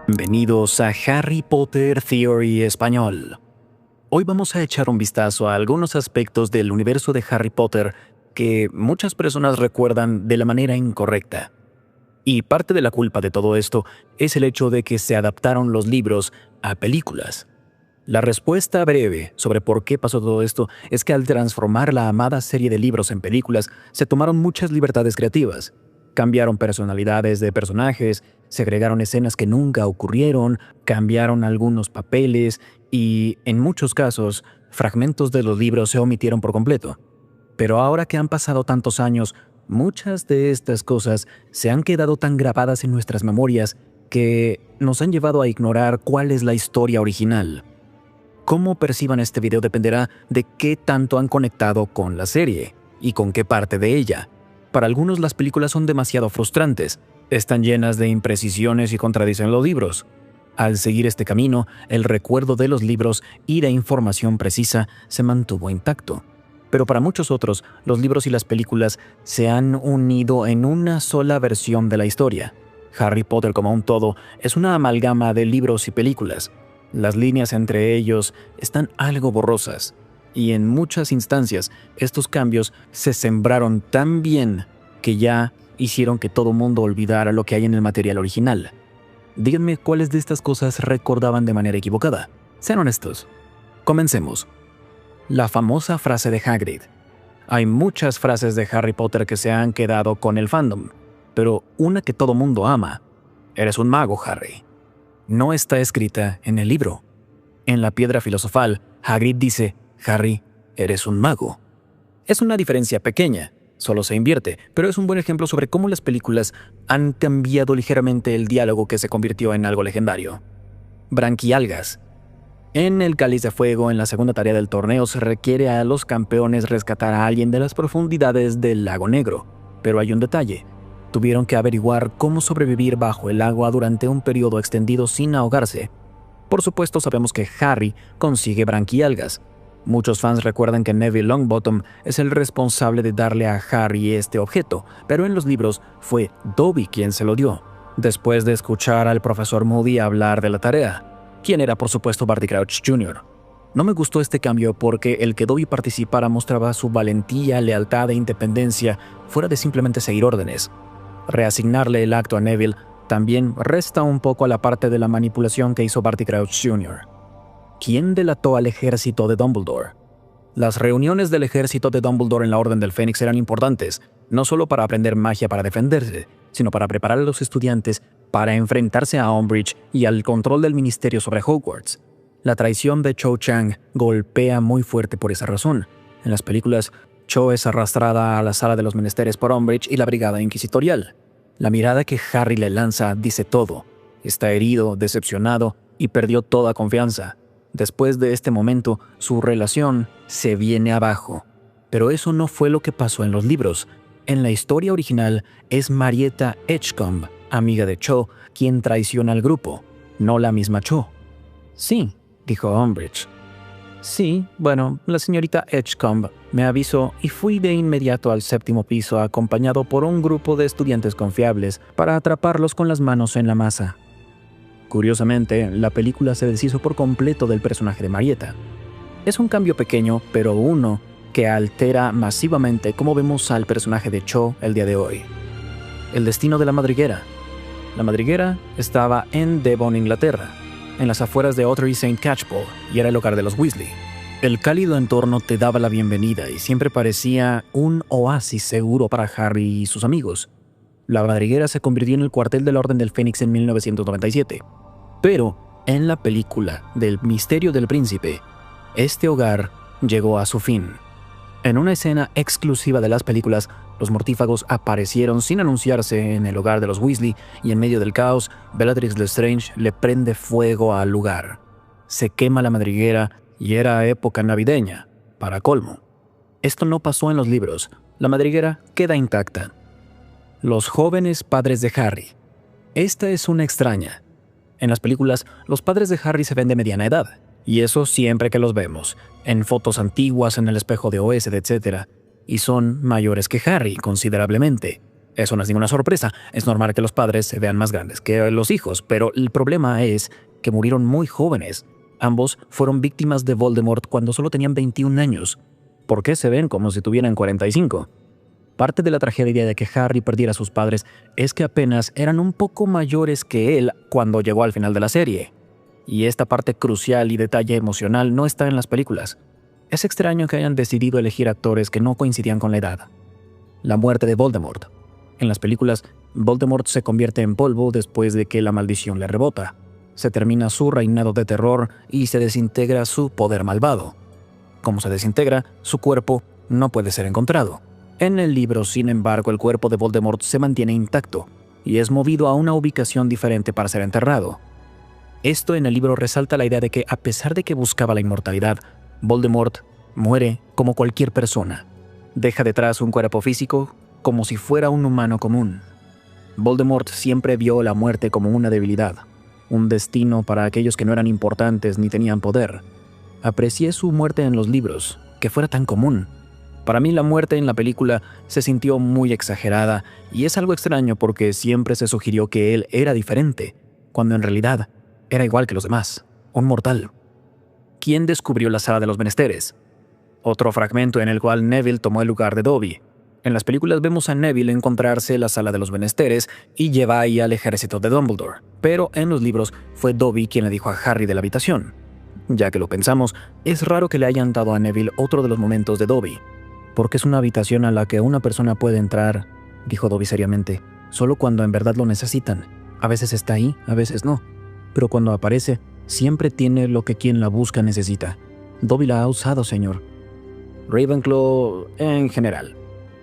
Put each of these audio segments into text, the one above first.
Bienvenidos a Harry Potter Theory Español. Hoy vamos a echar un vistazo a algunos aspectos del universo de Harry Potter que muchas personas recuerdan de la manera incorrecta. Y parte de la culpa de todo esto es el hecho de que se adaptaron los libros a películas. La respuesta breve sobre por qué pasó todo esto es que al transformar la amada serie de libros en películas, se tomaron muchas libertades creativas. Cambiaron personalidades de personajes, se agregaron escenas que nunca ocurrieron, cambiaron algunos papeles y, en muchos casos, fragmentos de los libros se omitieron por completo. Pero ahora que han pasado tantos años, muchas de estas cosas se han quedado tan grabadas en nuestras memorias que nos han llevado a ignorar cuál es la historia original. Cómo perciban este video dependerá de qué tanto han conectado con la serie y con qué parte de ella. Para algunos las películas son demasiado frustrantes, están llenas de imprecisiones y contradicen los libros. Al seguir este camino, el recuerdo de los libros y la información precisa se mantuvo intacto. Pero para muchos otros, los libros y las películas se han unido en una sola versión de la historia. Harry Potter como un todo es una amalgama de libros y películas. Las líneas entre ellos están algo borrosas, y en muchas instancias estos cambios se sembraron tan bien que ya hicieron que todo mundo olvidara lo que hay en el material original. Díganme cuáles de estas cosas recordaban de manera equivocada. Sean honestos. Comencemos. La famosa frase de Hagrid. Hay muchas frases de Harry Potter que se han quedado con el fandom, pero una que todo mundo ama. Eres un mago, Harry. No está escrita en el libro. En la piedra filosofal, Hagrid dice, Harry, eres un mago. Es una diferencia pequeña, solo se invierte, pero es un buen ejemplo sobre cómo las películas han cambiado ligeramente el diálogo que se convirtió en algo legendario. Branquialgas. En el Cáliz de Fuego, en la segunda tarea del torneo, se requiere a los campeones rescatar a alguien de las profundidades del Lago Negro. Pero hay un detalle. Tuvieron que averiguar cómo sobrevivir bajo el agua durante un periodo extendido sin ahogarse. Por supuesto, sabemos que Harry consigue branquialgas. Muchos fans recuerdan que Neville Longbottom es el responsable de darle a Harry este objeto, pero en los libros fue Dobby quien se lo dio, después de escuchar al profesor Moody hablar de la tarea, quien era por supuesto Barty Crouch Jr. No me gustó este cambio porque el que Dobby participara mostraba su valentía, lealtad e independencia fuera de simplemente seguir órdenes. Reasignarle el acto a Neville también resta un poco a la parte de la manipulación que hizo Barty Crouch Jr. ¿Quién delató al ejército de Dumbledore? Las reuniones del ejército de Dumbledore en la Orden del Fénix eran importantes, no solo para aprender magia para defenderse, sino para preparar a los estudiantes para enfrentarse a Umbridge y al control del ministerio sobre Hogwarts. La traición de Cho Chang golpea muy fuerte por esa razón. En las películas, Cho es arrastrada a la sala de los menesteres por Umbridge y la brigada inquisitorial. La mirada que Harry le lanza dice todo. Está herido, decepcionado y perdió toda confianza. Después de este momento, su relación se viene abajo. Pero eso no fue lo que pasó en los libros. En la historia original es Marietta Edgecombe, amiga de Cho, quien traiciona al grupo, no la misma Cho. Sí, dijo Umbridge. Sí, bueno, la señorita Edgecombe me avisó y fui de inmediato al 7º piso acompañado por un grupo de estudiantes confiables para atraparlos con las manos en la masa. Curiosamente, la película se deshizo por completo del personaje de Marietta. Es un cambio pequeño, pero uno que altera masivamente cómo vemos al personaje de Cho el día de hoy. El destino de la madriguera. La madriguera estaba en Devon, Inglaterra, en las afueras de Ottery St. Catchpole, y era el hogar de los Weasley. El cálido entorno te daba la bienvenida y siempre parecía un oasis seguro para Harry y sus amigos. La madriguera se convirtió en el cuartel de la Orden del Fénix en 1997. Pero, en la película del Misterio del Príncipe, este hogar llegó a su fin. En una escena exclusiva de las películas, los mortífagos aparecieron sin anunciarse en el hogar de los Weasley y en medio del caos, Bellatrix Lestrange le prende fuego al lugar. Se quema la madriguera y era época navideña, para colmo. Esto no pasó en los libros. La madriguera queda intacta. Los jóvenes padres de Harry. Esta es una extraña. En las películas, los padres de Harry se ven de mediana edad, y eso siempre que los vemos, en fotos antiguas, en el espejo de OSD, etc., y son mayores que Harry considerablemente. Eso no es ninguna sorpresa. Es normal que los padres se vean más grandes que los hijos, pero el problema es que murieron muy jóvenes. Ambos fueron víctimas de Voldemort cuando solo tenían 21 años. ¿Por qué se ven como si tuvieran 45? Parte de la tragedia de que Harry perdiera a sus padres es que apenas eran un poco mayores que él cuando llegó al final de la serie. Y esta parte crucial y detalle emocional no está en las películas. Es extraño que hayan decidido elegir actores que no coincidían con la edad. La muerte de Voldemort. En las películas, Voldemort se convierte en polvo después de que la maldición le rebota. Se termina su reinado de terror y se desintegra su poder malvado. Como se desintegra, su cuerpo no puede ser encontrado. En el libro, sin embargo, el cuerpo de Voldemort se mantiene intacto y es movido a una ubicación diferente para ser enterrado. Esto en el libro resalta la idea de que, a pesar de que buscaba la inmortalidad, Voldemort muere como cualquier persona. Deja detrás un cuerpo físico como si fuera un humano común. Voldemort siempre vio la muerte como una debilidad, un destino para aquellos que no eran importantes ni tenían poder. Aprecié su muerte en los libros, que fuera tan común. Para mí la muerte en la película se sintió muy exagerada y es algo extraño porque siempre se sugirió que él era diferente, cuando en realidad era igual que los demás, un mortal. ¿Quién descubrió la sala de los menesteres? Otro fragmento en el cual Neville tomó el lugar de Dobby. En las películas vemos a Neville encontrarse la sala de los menesteres y lleva ahí al ejército de Dumbledore, pero en los libros fue Dobby quien le dijo a Harry de la habitación. Ya que lo pensamos, es raro que le hayan dado a Neville otro de los momentos de Dobby, porque es una habitación a la que una persona puede entrar, dijo Dobby seriamente, solo cuando en verdad lo necesitan. A veces está ahí, a veces no, pero cuando aparece, siempre tiene lo que quien la busca necesita. Dobby la ha usado, señor. Ravenclaw en general.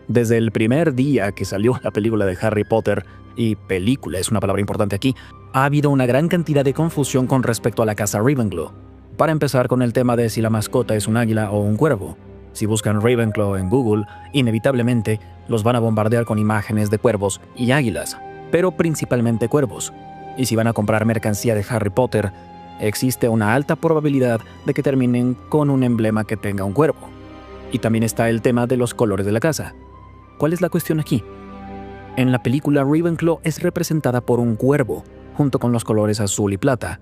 Desde el primer día que salió la película de Harry Potter, y película es una palabra importante aquí, ha habido una gran cantidad de confusión con respecto a la casa Ravenclaw. Para empezar con el tema de si la mascota es un águila o un cuervo. Si buscan Ravenclaw en Google, inevitablemente los van a bombardear con imágenes de cuervos y águilas, pero principalmente cuervos. Y si van a comprar mercancía de Harry Potter, existe una alta probabilidad de que terminen con un emblema que tenga un cuervo. Y también está el tema de los colores de la casa. ¿Cuál es la cuestión aquí? En la película, Ravenclaw es representada por un cuervo, junto con los colores azul y plata.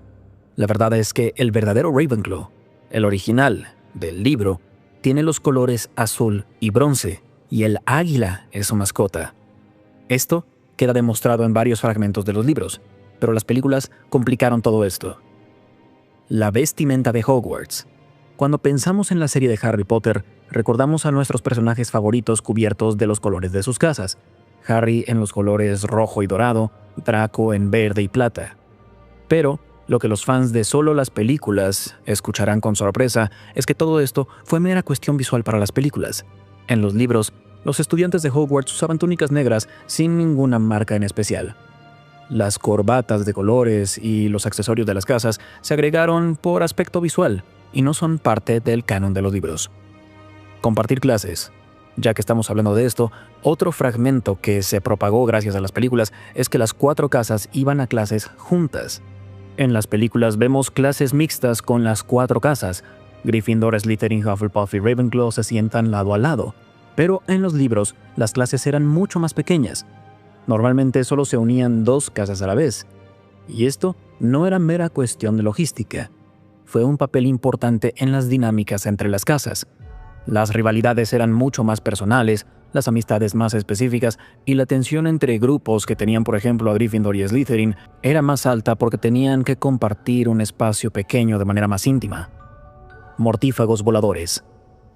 La verdad es que el verdadero Ravenclaw, el original del libro, tiene los colores azul y bronce, y el águila es su mascota. Esto queda demostrado en varios fragmentos de los libros, pero las películas complicaron todo esto. La vestimenta de Hogwarts. Cuando pensamos en la serie de Harry Potter, recordamos a nuestros personajes favoritos cubiertos de los colores de sus casas. Harry en los colores rojo y dorado, Draco en verde y plata. Pero lo que los fans de solo las películas escucharán con sorpresa es que todo esto fue mera cuestión visual para las películas. En los libros, los estudiantes de Hogwarts usaban túnicas negras sin ninguna marca en especial. Las corbatas de colores y los accesorios de las casas se agregaron por aspecto visual y no son parte del canon de los libros. Compartir clases. Ya que estamos hablando de esto, otro fragmento que se propagó gracias a las películas es que las 4 casas iban a clases juntas. En las películas vemos clases mixtas con las 4 casas. Gryffindor, Slytherin, Hufflepuff y Ravenclaw se sientan lado a lado. Pero en los libros, las clases eran mucho más pequeñas. Normalmente solo se unían 2 casas a la vez. Y esto no era mera cuestión de logística. Fue un papel importante en las dinámicas entre las casas. Las rivalidades eran mucho más personales, las amistades más específicas y la tensión entre grupos que tenían, por ejemplo, a Gryffindor y Slytherin era más alta porque tenían que compartir un espacio pequeño de manera más íntima. Mortífagos voladores.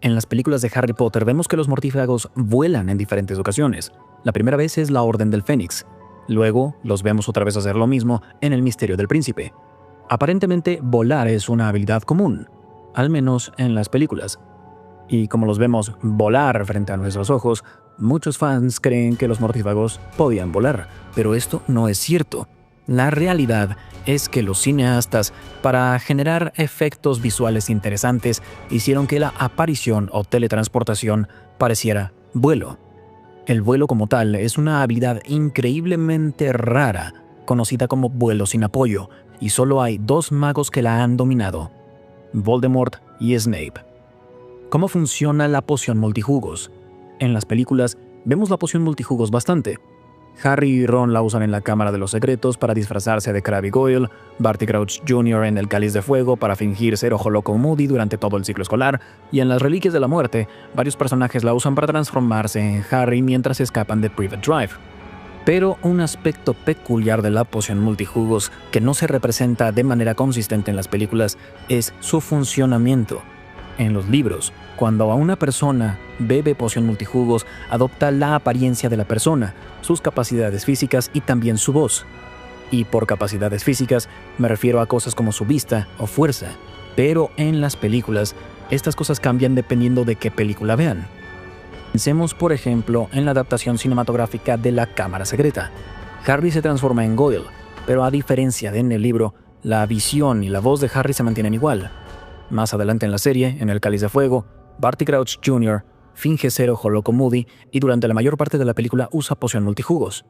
En las películas de Harry Potter vemos que los mortífagos vuelan en diferentes ocasiones. La primera vez es la Orden del Fénix. Luego los vemos otra vez hacer lo mismo en El Misterio del Príncipe. Aparentemente, volar es una habilidad común, al menos en las películas. Y como los vemos volar frente a nuestros ojos, muchos fans creen que los mortífagos podían volar, pero esto no es cierto. La realidad es que los cineastas, para generar efectos visuales interesantes, hicieron que la aparición o teletransportación pareciera vuelo. El vuelo como tal es una habilidad increíblemente rara, conocida como vuelo sin apoyo, y solo hay 2 magos que la han dominado: Voldemort y Snape. ¿Cómo funciona la poción multijugos? En las películas vemos la poción multijugos bastante. Harry y Ron la usan en la Cámara de los Secretos para disfrazarse de Crabbe y Goyle, Barty Crouch Jr. en el Cáliz de Fuego para fingir ser Ojo Loco Moody durante todo el ciclo escolar, y en las Reliquias de la Muerte, varios personajes la usan para transformarse en Harry mientras escapan de Private Drive. Pero un aspecto peculiar de la poción multijugos que no se representa de manera consistente en las películas es su funcionamiento. En los libros, cuando a una persona bebe poción multijugos, adopta la apariencia de la persona, sus capacidades físicas y también su voz. Y por capacidades físicas me refiero a cosas como su vista o fuerza, pero en las películas estas cosas cambian dependiendo de qué película vean. Pensemos, por ejemplo, en la adaptación cinematográfica de La Cámara Secreta. Harry se transforma en Goyle, pero a diferencia de en el libro, la visión y la voz de Harry se mantienen igual. Más adelante en la serie, en el Cáliz de Fuego, Barty Crouch Jr. finge ser Ojo Loco Moody y durante la mayor parte de la película usa poción multijugos.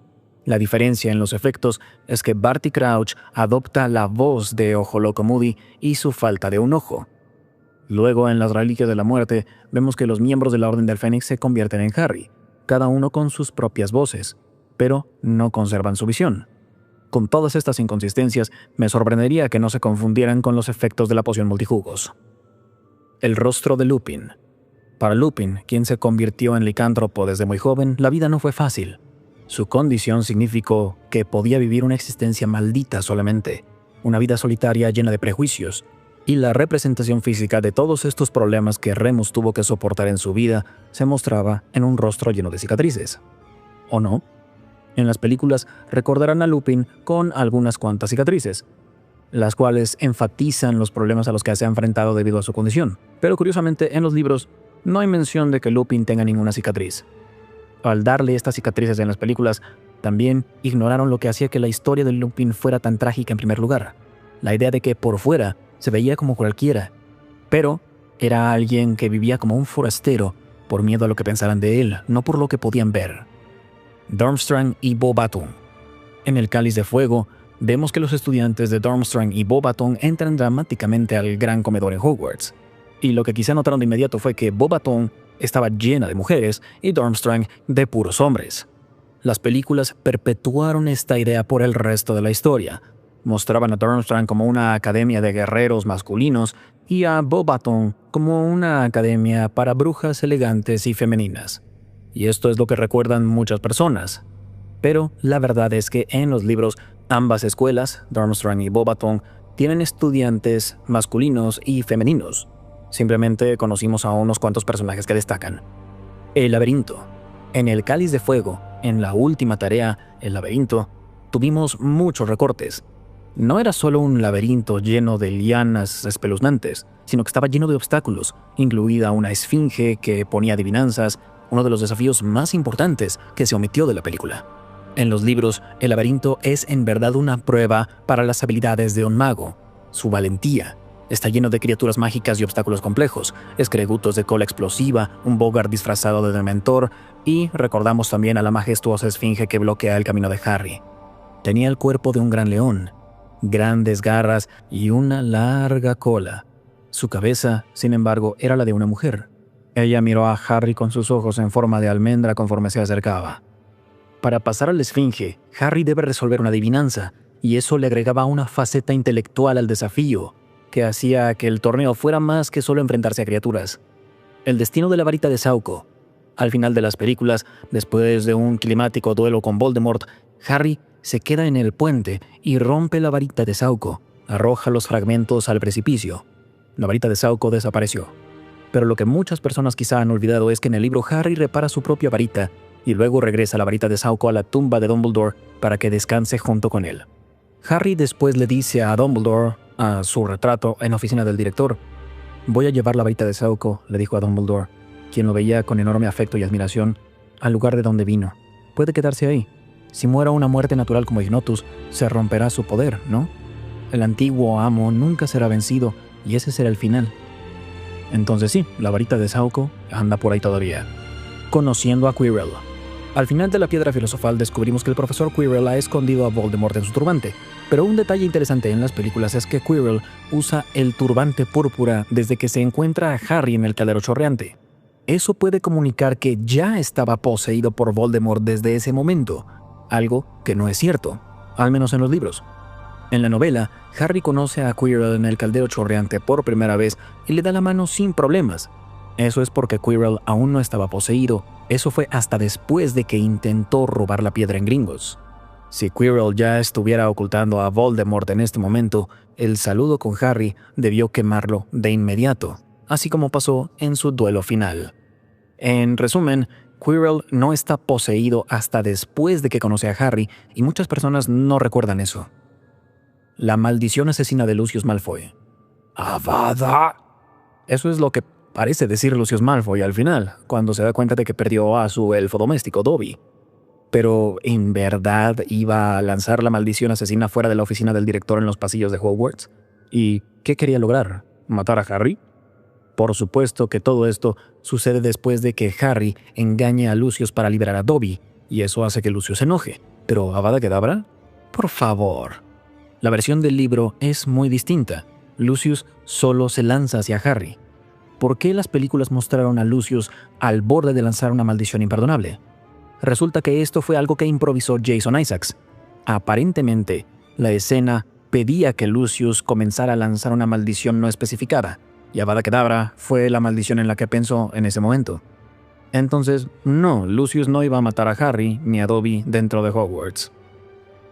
La diferencia en los efectos es que Barty Crouch adopta la voz de Ojo Loco Moody y su falta de un ojo. Luego, en las Reliquias de la Muerte, vemos que los miembros de la Orden del Fénix se convierten en Harry, cada uno con sus propias voces, pero no conservan su visión. Con todas estas inconsistencias, me sorprendería que no se confundieran con los efectos de la poción multijugos. El rostro de Lupin. Para Lupin, quien se convirtió en licántropo desde muy joven, la vida no fue fácil. Su condición significó que podía vivir una existencia maldita solamente, una vida solitaria llena de prejuicios, y la representación física de todos estos problemas que Remus tuvo que soportar en su vida se mostraba en un rostro lleno de cicatrices. ¿O no? En las películas recordarán a Lupin con algunas cuantas cicatrices, las cuales enfatizan los problemas a los que se ha enfrentado debido a su condición. Pero curiosamente, en los libros no hay mención de que Lupin tenga ninguna cicatriz. Al darle estas cicatrices en las películas, también ignoraron lo que hacía que la historia de Lupin fuera tan trágica en primer lugar. La idea de que por fuera se veía como cualquiera, pero era alguien que vivía como un forastero por miedo a lo que pensaran de él, no por lo que podían ver. Durmstrang y Beauxbaton. En el Cáliz de Fuego, vemos que los estudiantes de Durmstrang y Beauxbaton entran dramáticamente al gran comedor en Hogwarts. Y lo que quizá notaron de inmediato fue que Beauxbaton estaba llena de mujeres y Durmstrang de puros hombres. Las películas perpetuaron esta idea por el resto de la historia. Mostraban a Durmstrang como una academia de guerreros masculinos y a Beauxbaton como una academia para brujas elegantes y femeninas. Y esto es lo que recuerdan muchas personas. Pero la verdad es que en los libros, ambas escuelas, Durmstrang y Beauxbaton, tienen estudiantes masculinos y femeninos. Simplemente conocimos a unos cuantos personajes que destacan. El laberinto. En el Cáliz de Fuego, en la última tarea, el laberinto, tuvimos muchos recortes. No era solo un laberinto lleno de lianas espeluznantes, sino que estaba lleno de obstáculos, incluida una esfinge que ponía adivinanzas, uno de los desafíos más importantes que se omitió de la película. En los libros, el laberinto es en verdad una prueba para las habilidades de un mago, su valentía. Está lleno de criaturas mágicas y obstáculos complejos, escregutos de cola explosiva, un Bogart disfrazado de Dementor, y recordamos también a la majestuosa esfinge que bloquea el camino de Harry. Tenía el cuerpo de un gran león, grandes garras y una larga cola. Su cabeza, sin embargo, era la de una mujer. Ella miró a Harry con sus ojos en forma de almendra conforme se acercaba. Para pasar a la esfinge, Harry debe resolver una adivinanza, y eso le agregaba una faceta intelectual al desafío, que hacía que el torneo fuera más que solo enfrentarse a criaturas. El destino de la varita de Sauco. Al final de las películas, después de un climático duelo con Voldemort, Harry se queda en el puente y rompe la varita de Sauco, arroja los fragmentos al precipicio. La varita de Sauco desapareció. Pero lo que muchas personas quizá han olvidado es que en el libro Harry repara su propia varita y luego regresa la varita de Sauco a la tumba de Dumbledore para que descanse junto con él. Harry después le dice a Dumbledore, a su retrato en oficina del director: «Voy a llevar la varita de Sauco», le dijo a Dumbledore, quien lo veía con enorme afecto y admiración, «al lugar de donde vino. Puede quedarse ahí. Si muera una muerte natural como Ignotus, se romperá su poder, ¿no? El antiguo amo nunca será vencido y ese será el final». Entonces sí, la varita de Sauco anda por ahí todavía. Conociendo a Quirrell. Al final de la Piedra Filosofal descubrimos que el profesor Quirrell ha escondido a Voldemort en su turbante, pero un detalle interesante en las películas es que Quirrell usa el turbante púrpura desde que se encuentra a Harry en el caldero chorreante. Eso puede comunicar que ya estaba poseído por Voldemort desde ese momento, algo que no es cierto, al menos en los libros. En la novela, Harry conoce a Quirrell en el caldero chorreante por primera vez y le da la mano sin problemas. Eso es porque Quirrell aún no estaba poseído. Eso fue hasta después de que intentó robar la piedra en Gringotts. Si Quirrell ya estuviera ocultando a Voldemort en este momento, el saludo con Harry debió quemarlo de inmediato, así como pasó en su duelo final. En resumen, Quirrell no está poseído hasta después de que conoce a Harry y muchas personas no recuerdan eso. La maldición asesina de Lucius Malfoy. ¡Avada! Eso es lo que parece decir Lucius Malfoy al final, cuando se da cuenta de que perdió a su elfo doméstico, Dobby. Pero, ¿en verdad iba a lanzar la maldición asesina fuera de la oficina del director en los pasillos de Hogwarts? ¿Y qué quería lograr? ¿Matar a Harry? Por supuesto que todo esto sucede después de que Harry engañe a Lucius para liberar a Dobby, y eso hace que Lucius se enoje. ¿Pero Avada Kedavra? Por favor. La versión del libro es muy distinta. Lucius solo se lanza hacia Harry. ¿Por qué las películas mostraron a Lucius al borde de lanzar una maldición imperdonable? Resulta que esto fue algo que improvisó Jason Isaacs. Aparentemente, la escena pedía que Lucius comenzara a lanzar una maldición no especificada, y Avada Kedavra fue la maldición en la que pensó en ese momento. Entonces, no, Lucius no iba a matar a Harry ni a Dobby dentro de Hogwarts.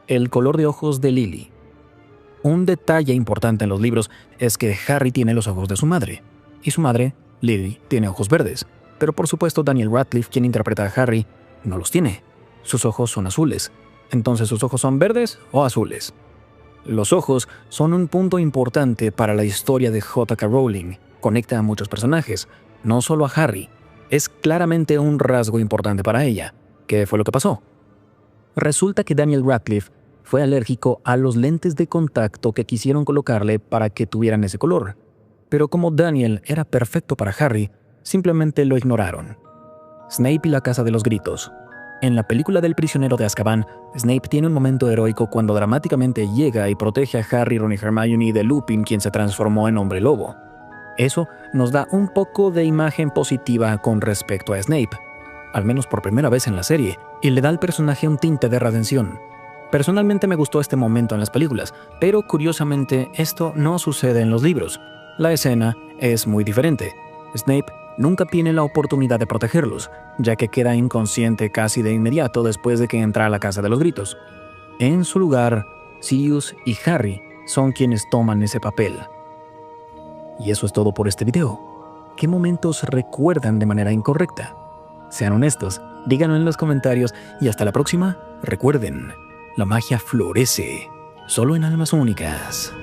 El color de ojos de Lily. Un detalle importante en los libros es que Harry tiene los ojos de su madre, y su madre, Lily, tiene ojos verdes. Pero por supuesto Daniel Radcliffe, quien interpreta a Harry, no los tiene. Sus ojos son azules. Entonces, ¿sus ojos son verdes o azules? Los ojos son un punto importante para la historia de J.K. Rowling. Conecta a muchos personajes, no solo a Harry. Es claramente un rasgo importante para ella. ¿Qué fue lo que pasó? Resulta que Daniel Radcliffe fue alérgico a los lentes de contacto que quisieron colocarle para que tuvieran ese color. Pero como Daniel era perfecto para Harry, simplemente lo ignoraron. Snape y la Casa de los Gritos. En la película del prisionero de Azkaban, Snape tiene un momento heroico cuando dramáticamente llega y protege a Harry, Ron y Hermione de Lupin, quien se transformó en hombre lobo. Eso nos da un poco de imagen positiva con respecto a Snape, al menos por primera vez en la serie, y le da al personaje un tinte de redención. Personalmente me gustó este momento en las películas, pero curiosamente esto no sucede en los libros. La escena es muy diferente. Snape nunca tiene la oportunidad de protegerlos, ya que queda inconsciente casi de inmediato después de que entra a la Casa de los Gritos. En su lugar, Sirius y Harry son quienes toman ese papel. Y eso es todo por este video. ¿Qué momentos recuerdan de manera incorrecta? Sean honestos, díganlo en los comentarios y hasta la próxima. Recuerden, la magia florece solo en almas únicas.